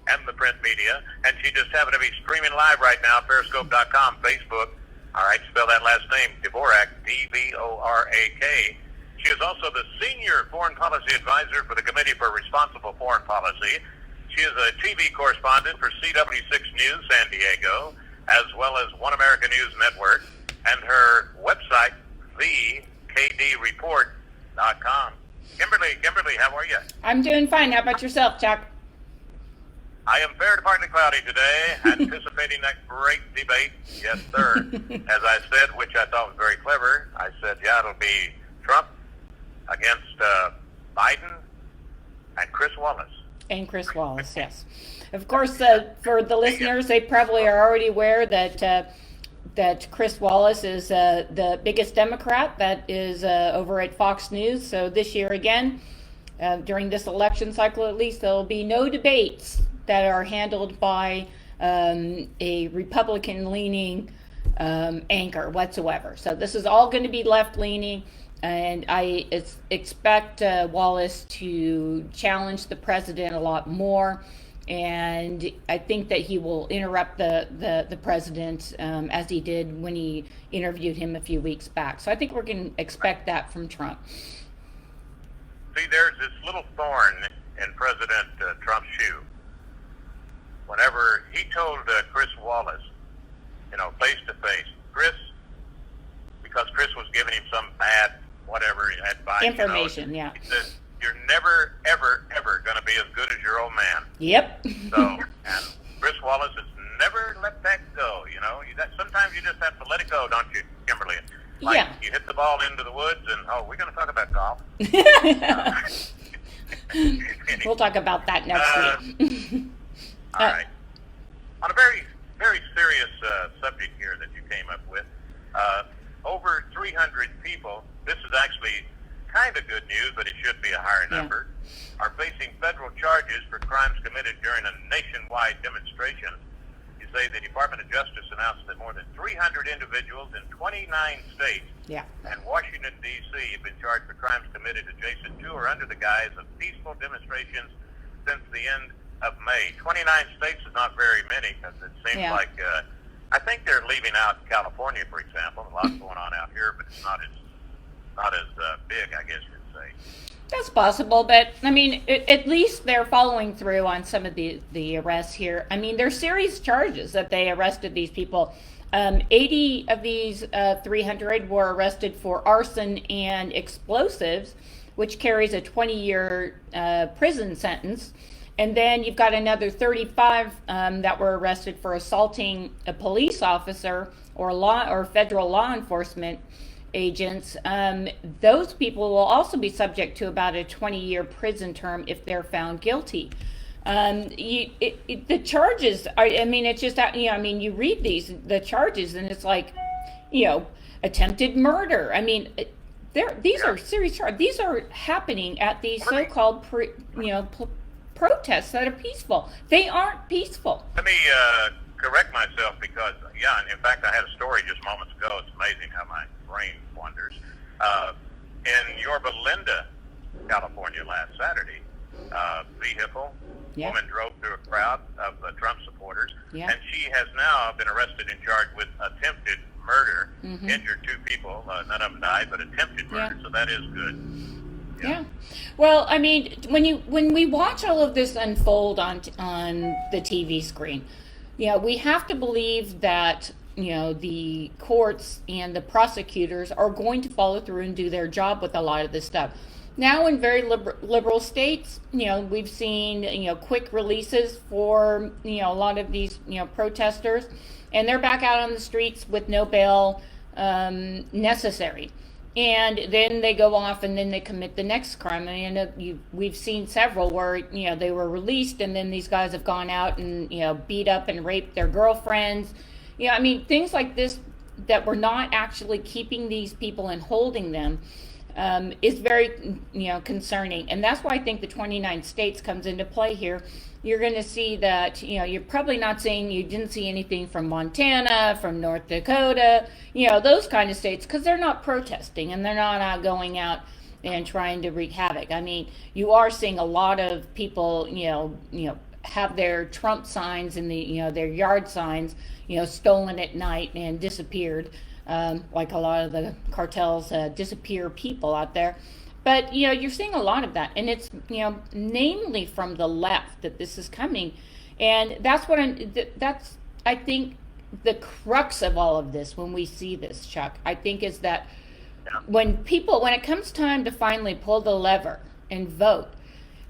and the print media, and she just happened to be streaming live right now, periscope.com, Facebook. All right, spell that last name, Dvorak, D-V-O-R-A-K. She is also the Senior Foreign Policy Advisor for the Committee for Responsible Foreign Policy. She is a TV correspondent for CW6 News San Diego, as well as One America News Network, and her website, thekdreport.com. Kimberly, how are you? I'm doing fine. How about yourself, Chuck? I am fair to partly cloudy today, anticipating that great debate. Yes, sir. As I said, which I thought was very clever, I said, yeah, it'll be Trump against Biden and Chris Wallace. And Chris Wallace, yes. Of course, for the listeners, they probably are already aware that Chris Wallace is the biggest Democrat that is over at Fox News. So this year again, during this election cycle at least, there will be no debates that are handled by a Republican-leaning anchor whatsoever. So this is all going to be left-leaning, and I expect Wallace to challenge the president a lot more, and I think that he will interrupt the president as he did when he interviewed him a few weeks back. So I think we're going to expect that from Trump. See, there's this little thorn in President Trump's shoe. Whenever he told Chris Wallace, face to face, because Chris was giving him some bad, whatever, advice. Information, yeah. He said, you're never, ever, ever going to be as good as your old man. Yep. So, and Chris Wallace has never let that go, sometimes you just have to let it go, don't you, Kimberly? Like, yeah. You hit the ball into the woods and, we're going to talk about golf. We'll talk about that next week. All right. On a very, very serious subject here that you came up with, over 300 people, this is actually kind of good news, but it should be a higher number, are facing federal charges for crimes committed during a nationwide demonstration. You say the Department of Justice announced that more than 300 individuals in 29 states and Washington, D.C. have been charged for crimes committed adjacent to or under the guise of peaceful demonstrations since the end of May. 29 states is not very many, because it seems like, I think they're leaving out California, for example. A lot's going on out here, but it's not as big, I guess you'd say. That's possible, but I mean, at least they're following through on some of the arrests here. I mean, there's serious charges that they arrested these people. 80 of these 300 were arrested for arson and explosives, which carries a 20-year prison sentence. And then you've got another 35 that were arrested for assaulting a police officer or federal law enforcement agents. Those people will also be subject to about a 20-year prison term if they're found guilty. The charges are, it's just that, you read the charges and it's like, attempted murder. These are serious charges. These are happening at these so-called, protests that are peaceful. They aren't peaceful. Let me correct myself because, in fact, I had a story just moments ago. It's amazing how my brain wanders. In Yorba Linda, California, last Saturday, vehicle, woman drove through a crowd of Trump supporters, and she has now been arrested and charged with attempted murder, injured two people. None of them died, but attempted murder, so that is good. Yeah. Well, when we watch all of this unfold on the TV screen, we have to believe that the courts and the prosecutors are going to follow through and do their job with a lot of this stuff. Now, in very liberal states, we've seen quick releases for a lot of these protesters, and they're back out on the streets with no bail necessary. And then they go off and then they commit the next crime. We've seen several where, they were released and then these guys have gone out and, beat up and raped their girlfriends. Things like this that we're not actually keeping these people and holding them is very, concerning. And that's why I think the 29 states comes into play here. You're going to see that, you're probably not saying you didn't see anything from Montana, from North Dakota, those kind of states, because they're not protesting and they're not going out and trying to wreak havoc. You are seeing a lot of people, have their Trump signs and their yard signs, stolen at night and disappeared, like a lot of the cartels disappear people out there. But you're seeing a lot of that, and it's namely from the left that this is coming, and that's I think the crux of all of this when we see this, Chuck. I think is that when it comes time to finally pull the lever and vote,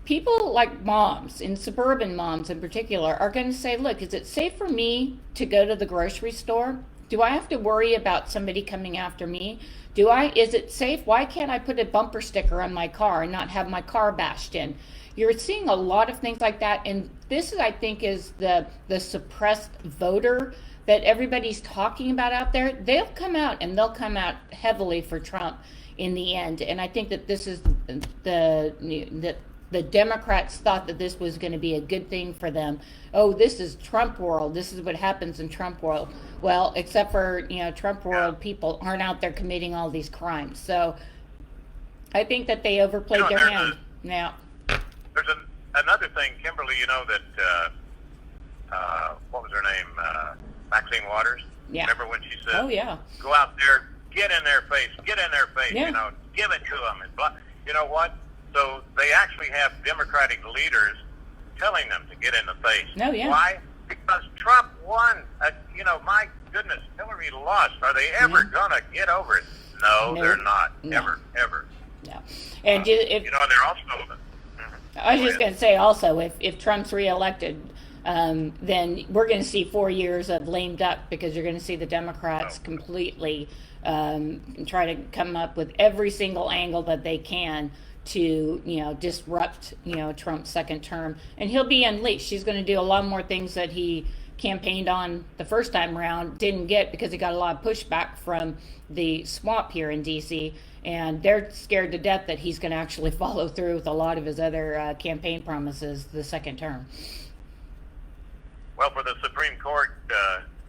people like moms, and suburban moms in particular, are going to say, look, is it safe for me to go to the grocery store? Do I have to worry about somebody coming after me? Is it safe? Why can't I put a bumper sticker on my car and not have my car bashed in? You're seeing a lot of things like that, and this I think is the suppressed voter that everybody's talking about out there. They'll come out, and they'll come out heavily for Trump in the end. And I think that this is the Democrats thought that this was going to be a good thing for them. Oh, this is Trump world. This is what happens in Trump world. Well, except for, Trump world people aren't out there committing all these crimes. So I think that they overplayed their hand. Now, there's another thing, Kimberly, that, what was her name? Maxine Waters? Yeah. Remember when she said, oh, yeah, go out there, get in their face, yeah. Give it to them. And you know what? So they actually have Democratic leaders telling them to get in the face. Oh, yeah. Why? Because Trump won. My goodness, Hillary lost. Are they ever going to get over it? No, they're not. No. Ever. No. And they're also... I was just going to say also, if Trump's reelected, then we're going to see 4 years of lame duck, because you're going to see the Democrats completely try to come up with every single angle that they can to disrupt Trump's second term, and he'll be unleashed. He's going to do a lot more things that he campaigned on the first time around, didn't get, because he got a lot of pushback from the swamp here in DC, and they're scared to death that he's going to actually follow through with a lot of his other campaign promises the second term. Well, for the Supreme Court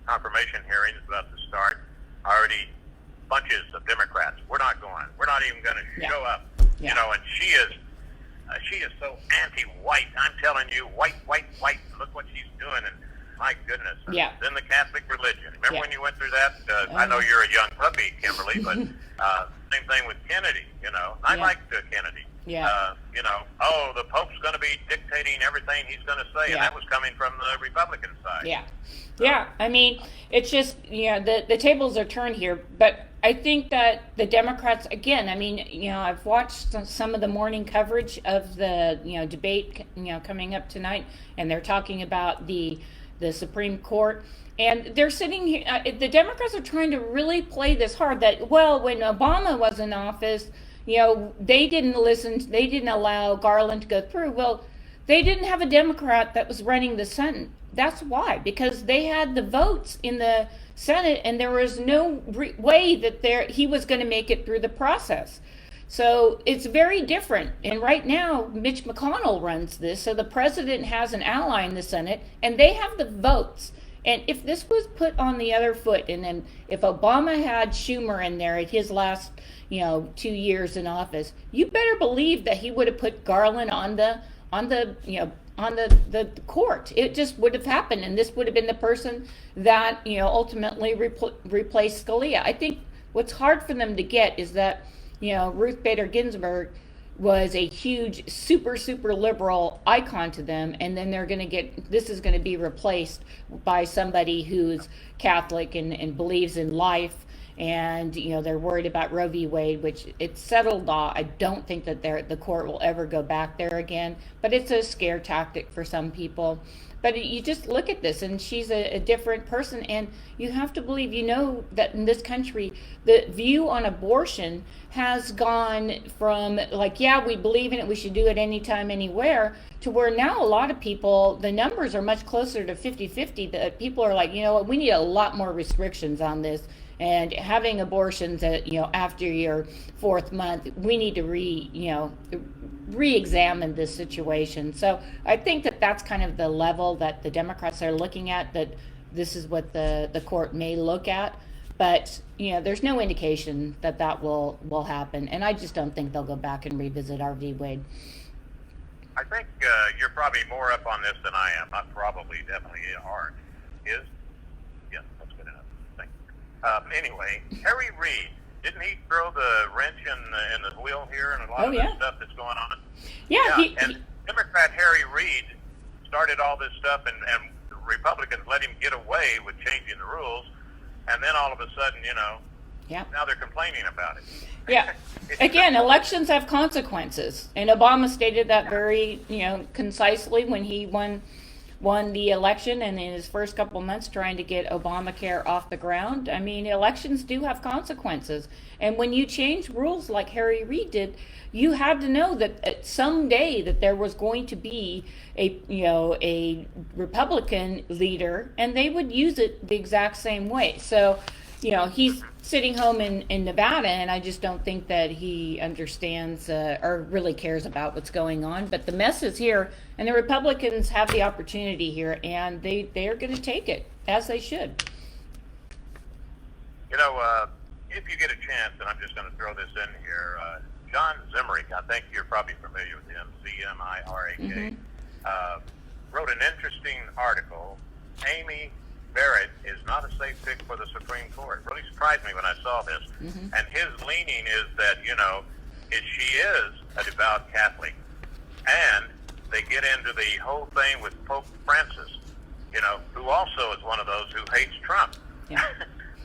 confirmation hearings about to start, already bunches of Democrats. We're not going. We're not even going to show up. Yeah. And she is so anti-white. I'm telling you, white. Look what she's doing, and my goodness. Yeah. Then the Catholic religion. Remember when you went through that? I know you're a young puppy, Kimberly, but same thing with Kennedy. I liked Kennedy. Yeah. The Pope's going to be dictating everything he's going to say, and that was coming from the Republican side. Yeah. Yeah. I mean, it's just, the tables are turned here, but I think that the Democrats, again, I mean, I've watched some of the morning coverage of the, debate, coming up tonight, and they're talking about the Supreme Court, and they're sitting here, the Democrats are trying to really play this hard that, well, when Obama was in office, they didn't allow Garland to go through. Well, they didn't have a Democrat that was running the Senate. That's why, because they had the votes in the Senate, and there was no way that he was going to make it through the process. So it's very different. And right now, Mitch McConnell runs this, so the president has an ally in the Senate, and they have the votes. And if this was put on the other foot, and then if Obama had Schumer in there at his last 2 years in office, you better believe that he would have put Garland on the court. It just would have happened, and this would have been the person that ultimately replaced Scalia. I think what's hard for them to get is that Ruth Bader Ginsburg was a huge super liberal icon to them, and then they're going to this is going to be replaced by somebody who's Catholic and believes in life, and they're worried about Roe v. Wade, which it's settled law. I don't think that the court will ever go back there again, but it's a scare tactic for some people. But you just look at this, and she's a different person, and you have to believe, that in this country, the view on abortion has gone from we believe in it, we should do it anytime, anywhere, to where now a lot of people, the numbers are much closer to 50-50, that people are like, we need a lot more restrictions on this. And having abortions after your fourth month, we need to re-examine this situation. So I think that that's kind of the level that the Democrats are looking at, that this is what the court may look at. But there's no indication that will happen, and I just don't think they'll go back and revisit R. V. Wade. I think you're probably more up on this than I am. Not probably, definitely are. Is? Yeah, that's good enough. Thank you. Anyway, Harry Reid, didn't he throw the wrench in the wheel here and a lot of the stuff that's going on? Yeah. And Democrat Harry Reid started all this stuff, and the Republicans let him get away with changing the rules, and then all of a sudden, now they're complaining about it. Yeah. Again, elections have consequences, and Obama stated that very, concisely when he won the election, and in his first couple of months trying to get Obamacare off the ground. I mean, elections do have consequences, and when you change rules like Harry Reid did, you had to know that someday that there was going to be a Republican leader, and they would use it the exact same way. So, he's sitting home in Nevada, and I just don't think that he understands or really cares about what's going on. But the mess is here, and the Republicans have the opportunity here, and they are going to take it, as they should. If you get a chance, and I'm just going to throw this in here, John Zimmerich, I think you're probably familiar with him, Zmirek, wrote an interesting article. Amy Barrett is not a safe pick for the Supreme Court. It really surprised me when I saw this. And his leaning is that, she is a devout Catholic. And they get into the whole thing with Pope Francis, who also is one of those who hates Trump. Yeah.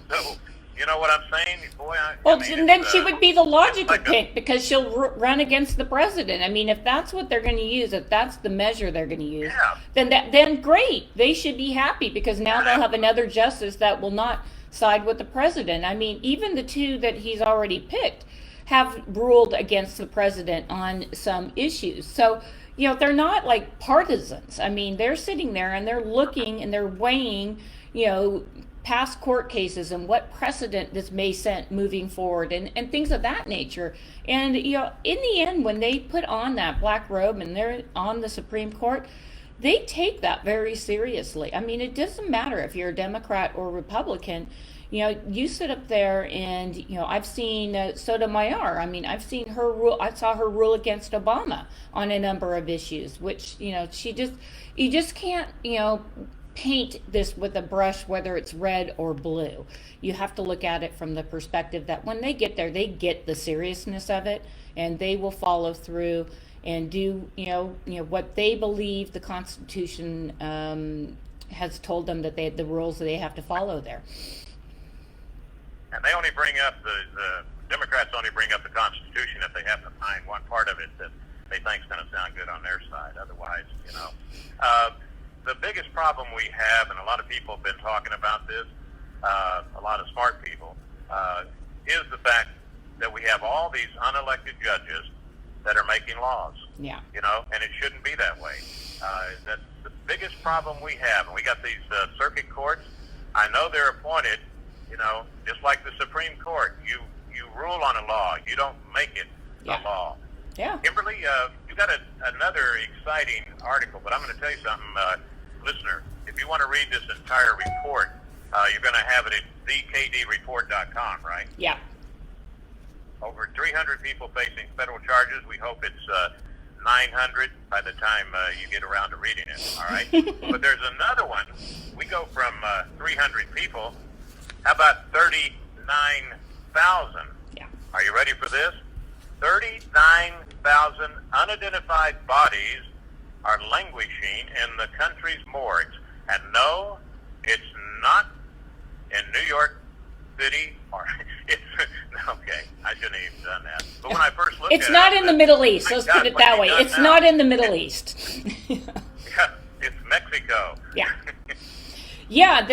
So, you know what I'm saying? Boy, then she would be the logical pick, because she'll run against the president. I mean, if that's what they're going to use, if that's the measure they're going to use, then great. They should be happy, because now they'll have another justice that will not side with the president. I mean, even the two that he's already picked have ruled against the president on some issues. So, they're not like partisans. I mean, they're sitting there and they're looking and they're weighing, past court cases and what precedent this may set moving forward and things of that nature. And, in the end, when they put on that black robe and they're on the Supreme Court, they take that very seriously. I mean, it doesn't matter if you're a Democrat or Republican. You sit up there and, I've seen Sotomayor. I mean, I've seen her rule. I saw her rule against Obama on a number of issues, which, you just can't, paint this with a brush, whether it's red or blue. You have to look at it from the perspective that when they get there, they get the seriousness of it, and they will follow through and do, what they believe the Constitution has told them that the rules that they have to follow there. And they only bring up the Democrats only bring up the Constitution if they have to find one part of it that they think is going to sound good on their side. Otherwise, the biggest problem we have, and a lot of people have been talking about this, a lot of smart people, is the fact that we have all these unelected judges that are making laws. Yeah. And it shouldn't be that way. That's the biggest problem we have. And we got these circuit courts. I know they're appointed, just like the Supreme Court. You rule on a law. You don't make it a law. Yeah. Kimberly, you got another exciting article, but I'm going to tell you something, listener. If you want to read this entire report, you're going to have it at thekdreport.com, right? Yeah. Over 300 people facing federal charges. We hope it's 900 by the time you get around to reading it, all right? But there's another one. We go from 300 people. How about 39,000? Yeah. Are you ready for this? 39,000 unidentified bodies are languishing in the country's morgues. And no, it's not in New York City, or it's, okay, I shouldn't have even done that. But when I first looked at it, it's not in the Middle East, let's put it that way. It's not in the Middle East. Yeah, it's Mexico. Yeah. Yeah,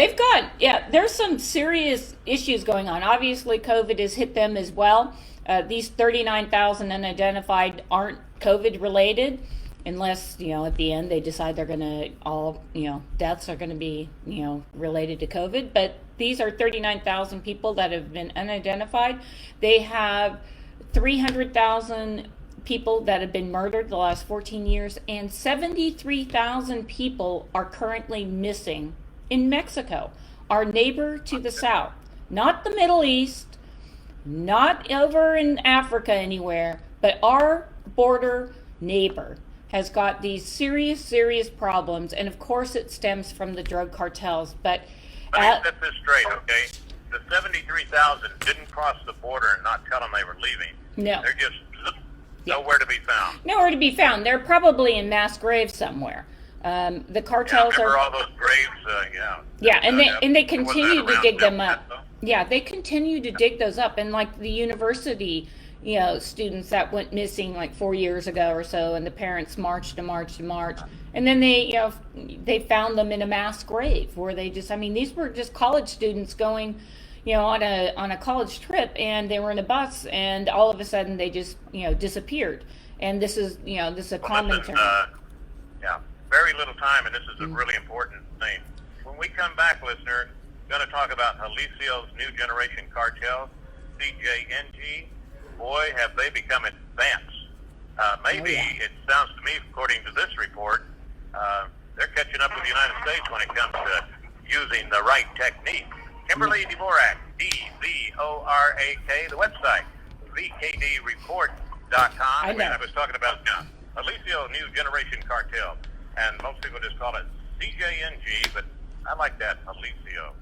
there's some serious issues going on. Obviously, COVID has hit them as well. These 39,000 unidentified aren't COVID related, unless, at the end they decide they're going to deaths are going to be, related to COVID. But these are 39,000 people that have been unidentified. They have 300,000 people that have been murdered the last 14 years, and 73,000 people are currently missing in Mexico, our neighbor to the south. Not the Middle East, not over in Africa anywhere, but our border neighbor has got these serious problems, and of course it stems from the drug cartels. But let me set this straight, okay? The 73,000 didn't cross the border and not tell them they were leaving. No. They're just nowhere to be found. Nowhere to be found. They're probably in mass graves somewhere. The cartels remember are. all those graves? Yeah, and they continue to dig them up. Though? Yeah, they continue to dig those up, and like the university, students that went missing like 4 years ago or so, and the parents marched, and then they found them in a mass grave where they just, these were just college students going, on a college trip, and they were in a bus, and all of a sudden they just, disappeared. And this is a commentary. Very little time, and this is a really important thing. When we come back, listener, we're going to talk about Jalicio's new generation cartel, CJNG. Boy, have they become advanced. It sounds to me, according to this report, they're catching up with the United States when it comes to using the right technique. Kimberly Dvorak, D-V-O-R-A-K, the website, vkdreport.com. I was talking about Jalicio New Generation Cartel, and most people just call it CJNG, but I like that, Jalicio.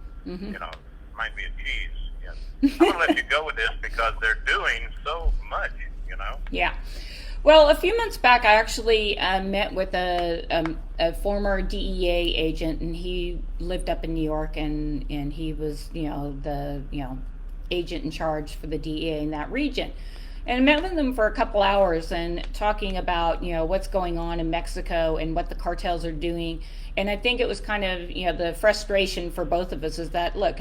Might be a cheese. Yes. I'm going to let you go with this because they're doing so much, Yeah. Well, a few months back, I actually met with a former DEA agent, and he lived up in New York, and he was, the agent in charge for the DEA in that region. And I met with them for a couple hours and talking about, what's going on in Mexico and what the cartels are doing. And I think it was kind of, the frustration for both of us is that, look,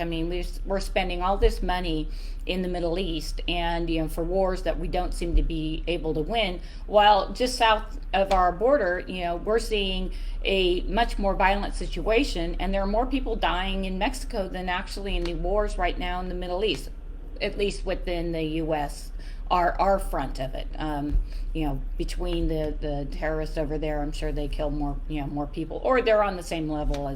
we're spending all this money in the Middle East and, for wars that we don't seem to be able to win, while just south of our border, we're seeing a much more violent situation, and there are more people dying in Mexico than actually in the wars right now in the Middle East, at least within the U.S., our front of it. Between the terrorists over there, I'm sure they kill more people, or they're on the same level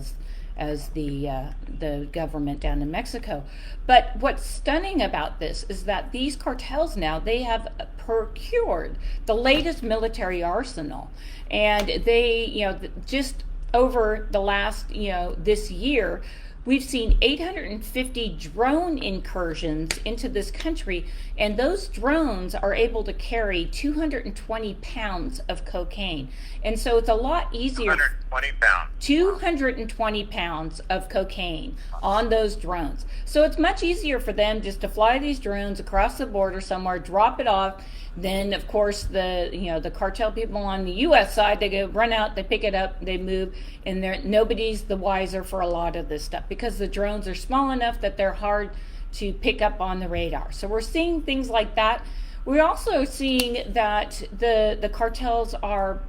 as the government down in Mexico. But what's stunning about this is that these cartels now, they have procured the latest military arsenal, and they, just over the last, this year, we've seen 850 drone incursions into this country, and those drones are able to carry 220 pounds of cocaine. And so it's a lot easier. 220 pounds. 220 pounds of cocaine on those drones. So it's much easier for them just to fly these drones across the border somewhere, drop it off. Then, of course, the cartel people on the U.S. side, they go run out, they pick it up, they move, and nobody's the wiser for a lot of this stuff because the drones are small enough that they're hard to pick up on the radar. So we're seeing things like that. We're also seeing that the cartels are,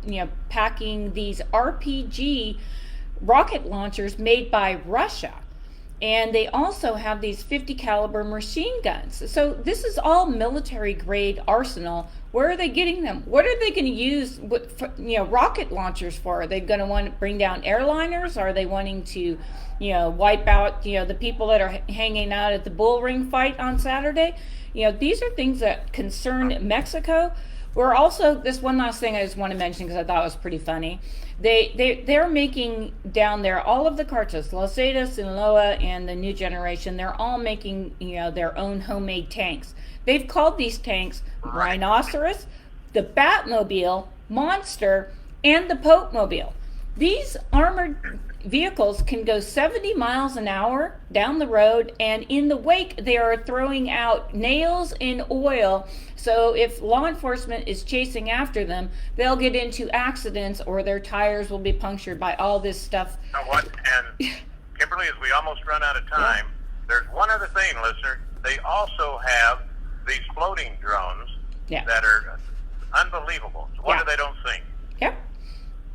packing these RPG rocket launchers made by Russia. And they also have these 50 caliber machine guns. So this is all military grade arsenal. Where are they getting them? What are they going to use rocket launchers for? Are they going to want to bring down airliners? Are they wanting to wipe out the people that are hanging out at the bull ring fight on Saturday? These are things that concern Mexico. We're also, this one last thing I just want to mention because I thought it was pretty funny. They're making down there, all of the cartels, Los Zetas, Sinaloa, and the New Generation, they're all making their own homemade tanks. They've called these tanks Rhinoceros, the Batmobile, Monster, and the Pope-mobile. These armored vehicles can go 70 miles an hour down the road, and in the wake they are throwing out nails and oil, so if law enforcement is chasing after them, they'll get into accidents or their tires will be punctured by all this stuff. You know what? And Kimberly, as we almost run out of time, there's one other thing, listener. They also have these floating drones that are unbelievable. It's wonder they don't sink. Yep.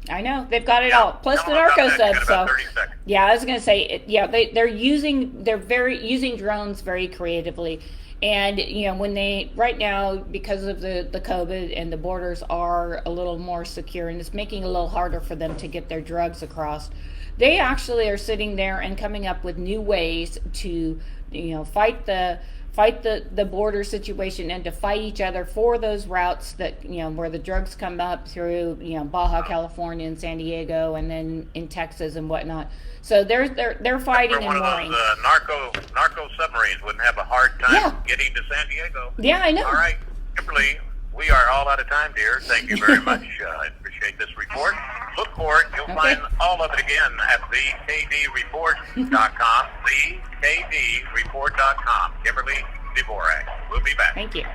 I know, they've got it all. Plus the narco subs. So, yeah, I was going to say, they're using drones very creatively, and when they right now, because of the COVID and the borders are a little more secure, and it's making it a little harder for them to get their drugs across. They actually are sitting there and coming up with new ways to fight the fight the border situation and to fight each other for those routes that, where the drugs come up through, Baja California and San Diego and then in Texas and whatnot. So they're fighting and warring. One of those narco submarines wouldn't have a hard time getting to San Diego. Yeah, I know. All right, Kimberly, we are all out of time, dear. Thank you very much. I appreciate this report. Look for it. You'll find all of it again at thekvreport.com. thekvreport.com. Kimberly Dvorak. We'll be back. Thank you.